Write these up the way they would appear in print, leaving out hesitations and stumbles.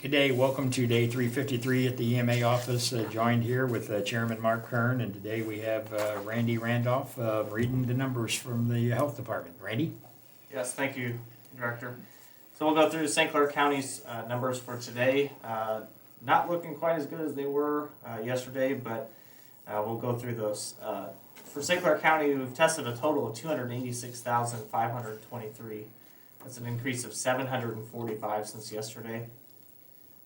Good day. Welcome to day 353 at the EMA office. Joined here with Chairman Mark Kern, and today we have Randy Randolph reading the numbers from the health department. Randy? Yes, thank you, Director. So we'll go through St. Clair County's numbers for today. Not looking quite as good as they were yesterday, but we'll go through those. For St. Clair County, we've tested a total of 286,523. That's an increase of 745 since yesterday.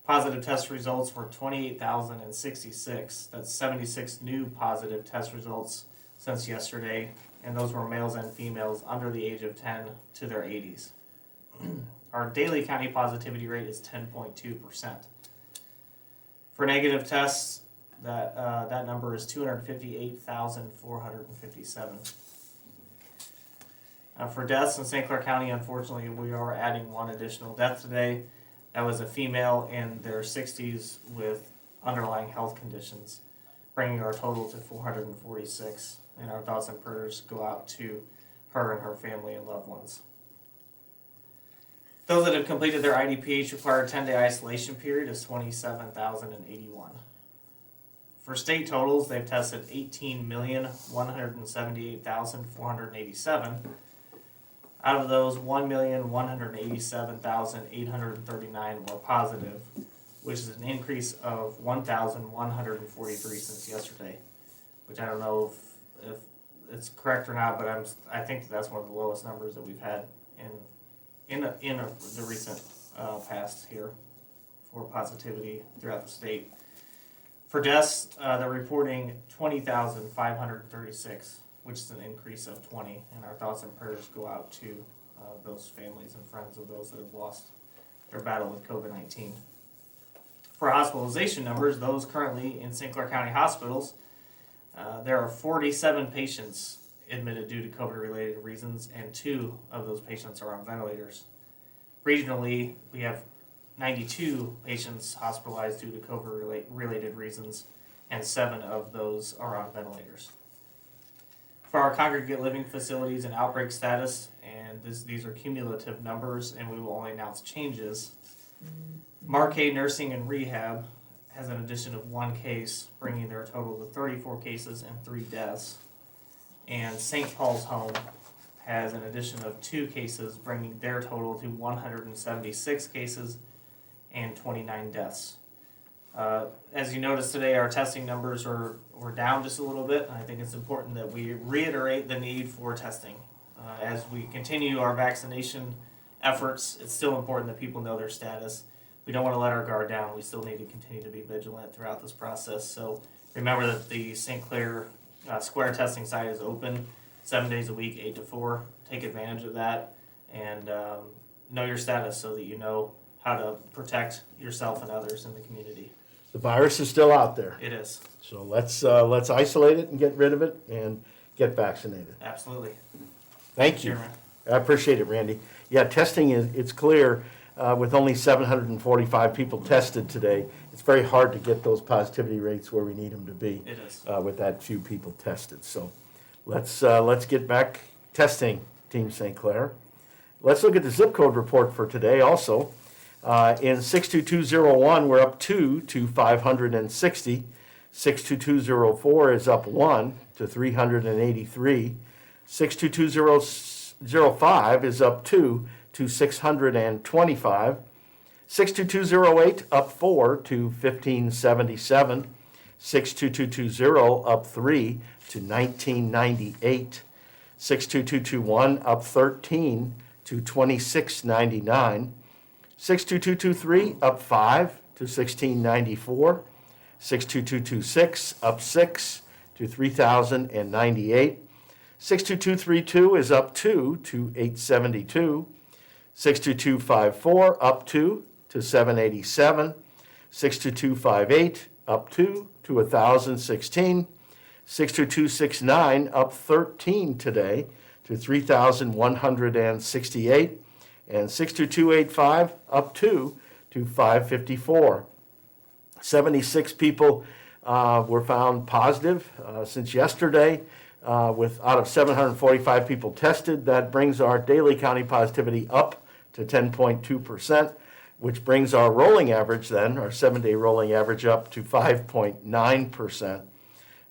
Positive test results were 28,066. That's 76 new positive test results since yesterday, and those were males and females under the age of 10 to their 80s. Our daily county positivity rate is 10.2%. For negative tests, that number is 258,457. For deaths in St. Clair County, unfortunately, we are adding one additional death today. That was a female in their 60s with underlying health conditions, bringing our total to 446. And our thoughts and prayers go out to her and her family and loved ones. Those that have completed their IDPH required 10-day isolation period is 27,081. For state totals, they've tested 18,178,487. Out of those, 1,187,839 were positive, which is an increase of 1,143 since yesterday. Which I don't know if it's correct or not, but I think that's one of the lowest numbers that we've had in the recent past here for positivity throughout the state. For deaths, they're reporting 20,536. Which is an increase of 20, and our thoughts and prayers go out to those families and friends of those that have lost their battle with COVID-19. For hospitalization numbers, those currently in St. Clair County hospitals, there are 47 patients admitted due to COVID-related reasons, and 2 of those patients are on ventilators. Regionally, we have 92 patients hospitalized due to COVID-related reasons, and 7 of those are on ventilators. For our congregate living facilities and outbreak status, and these are cumulative numbers, and we will only announce changes. Marquet Nursing and Rehab has an addition of 1 case, bringing their total to 34 cases and 3 deaths. And St. Paul's Home has an addition of 2 cases, bringing their total to 176 cases and 29 deaths. As you notice today, our testing numbers were down just a little bit, and I think it's important that we reiterate the need for testing. As we continue our vaccination efforts, it's still important that people know their status. We don't want to let our guard down. We still need to continue to be vigilant throughout this process. So remember that the St. Clair Square testing site is open 7 days a week, 8 to 4. Take advantage of that and know your status so that you know how to protect yourself and others in the community. The virus is still out there. It is. So let's isolate it and get rid of it and get vaccinated. Absolutely. Thank you. Chairman. I appreciate it, Randy. Yeah, testing it's clear with only 745 people tested today. It's very hard to get those positivity rates where we need them to be. It is. With that few people tested. So let's get back testing, Team St. Clair. Let's look at the zip code report for today also. In 62201, we're up 2 to 560. 62204 is up 1 to 383. 62205 is up 2 to 625. 62208 up 4 to 1577. 62220 up 3 to 1998. 62221 up 13 to 2699. 62223 up 5 to 1694. 62226 up 6 to 3098. 62232 is up 2 to 872. 62254 up 2 to 787. 62258 up 2 to 1016. 62269 up 13 today to 3168. And 62285 up 2 to 554. 76 people were found positive since yesterday. Out of 745 people tested, that brings our daily county positivity up to 10.2%. which brings our rolling average then, our 7-day rolling average up to 5.9%.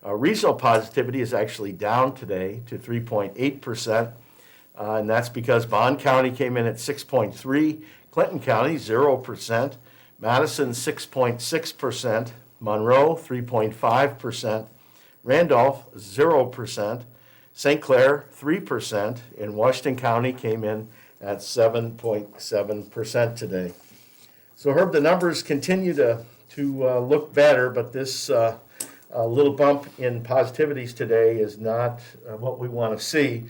Regional positivity is actually down today to 3.8%, and that's because Bond County came in at 6.3%, Clinton County 0%, Madison 6.6%, Monroe 3.5%, Randolph 0%, St. Clair 3%, and Washington County came in at 7.7% today. So Herb, the numbers continue to look better, but this little bump in positivities today is not what we want to see.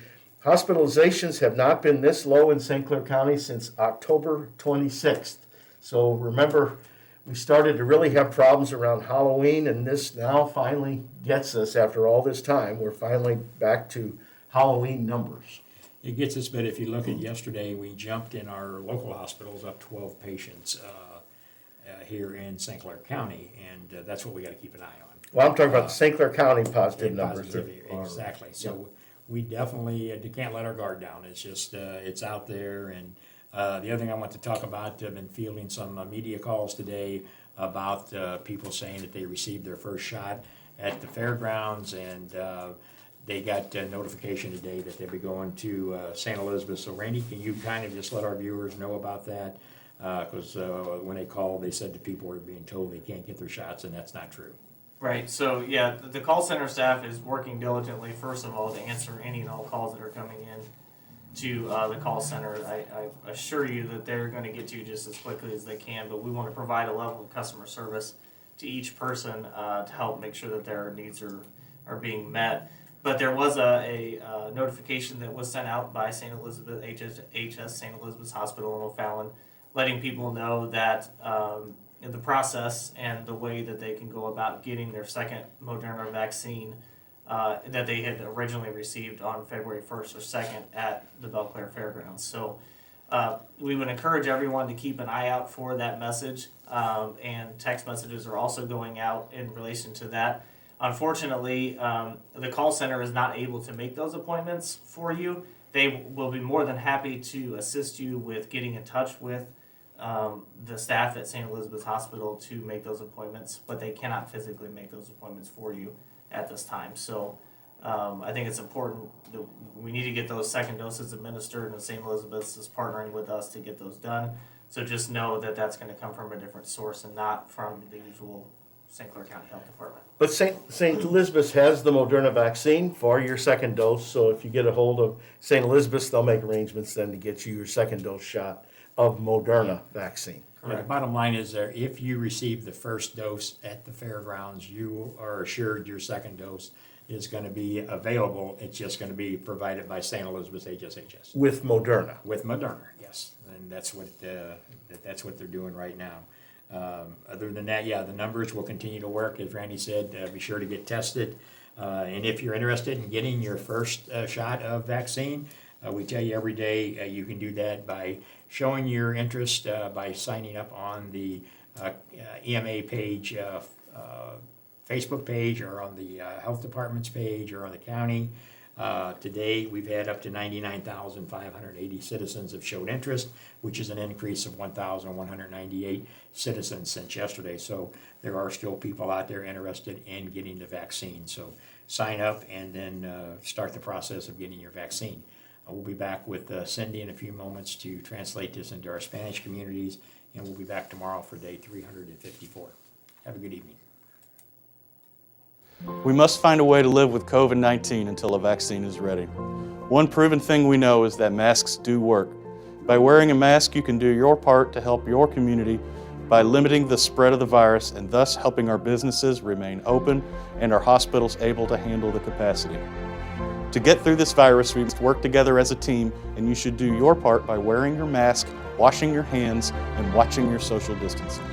Hospitalizations have not been this low in St. Clair County since October 26th. So remember, we started to really have problems around Halloween, and this now finally gets us, after all this time, we're finally back to Halloween numbers. It gets us, but if you look at yesterday, we jumped in our local hospitals up 12 patients here in St. Clair County, and that's what we got to keep an eye on. Well, I'm talking about the St. Clair County positive numbers. Positivity, exactly. So we definitely can't let our guard down. It's just, it's out there. And the other thing I want to talk about, I've been fielding some media calls today about people saying that they received their first shot at the fairgrounds, and they got notification today that they'll be going to St. Elizabeth. So Randy, can you kind of just let our viewers know about that? Because when they called, they said that people were being told they can't get their shots, and that's not true. Right, so yeah, the call center staff is working diligently, first of all, to answer any and all calls that are coming in to the call center. I assure you that they're going to get to you just as quickly as they can, but we want to provide a level of customer service to each person to help make sure that their needs are being met. But there was a notification that was sent out by St. Elizabeth, HS St. Elizabeth's Hospital in O'Fallon, letting people know that the process and the way that they can go about getting their second Moderna vaccine that they had originally received on February 1st or 2nd at the Belclair Fairgrounds. So we would encourage everyone to keep an eye out for that message, and text messages are also going out in relation to that. Unfortunately, the call center is not able to make those appointments for you. They will be more than happy to assist you with getting in touch with the staff at St. Elizabeth's Hospital to make those appointments, but they cannot physically make those appointments for you at this time. So I think it's important that we need to get those second doses administered, and St. Elizabeth's is partnering with us to get those done. So just know that that's going to come from a different source and not from the usual St. Clair County Health Department. But St. Elizabeth's has the Moderna vaccine for your second dose, so if you get a hold of St. Elizabeth's, they'll make arrangements then to get you your second dose shot of Moderna vaccine. Yeah, the bottom line is that if you receive the first dose at the fairgrounds, you are assured your second dose is going to be available. It's just going to be provided by St. Elizabeth's HSHS. With Moderna. With Moderna, yes. And that's what they're doing right now. Other than that, yeah, the numbers will continue to work. As Randy said, be sure to get tested. And if you're interested in getting your first shot of vaccine, we tell you every day you can do that by showing your interest by signing up on the EMA page, Facebook page, or on the health department's page, or on the county. Today, we've had up to 99,580 citizens have showed interest, which is an increase of 1,198 citizens since yesterday. So there are still people out there interested in getting the vaccine. So sign up and then start the process of getting your vaccine. We'll be back with Cindy in a few moments to translate this into our Spanish communities, and we'll be back tomorrow for day 354. Have a good evening. We must find a way to live with COVID-19 until a vaccine is ready. One proven thing we know is that masks do work. By wearing a mask, you can do your part to help your community by limiting the spread of the virus and thus helping our businesses remain open and our hospitals able to handle the capacity. To get through this virus, we must work together as a team, and you should do your part by wearing your mask, washing your hands, and watching your social distancing.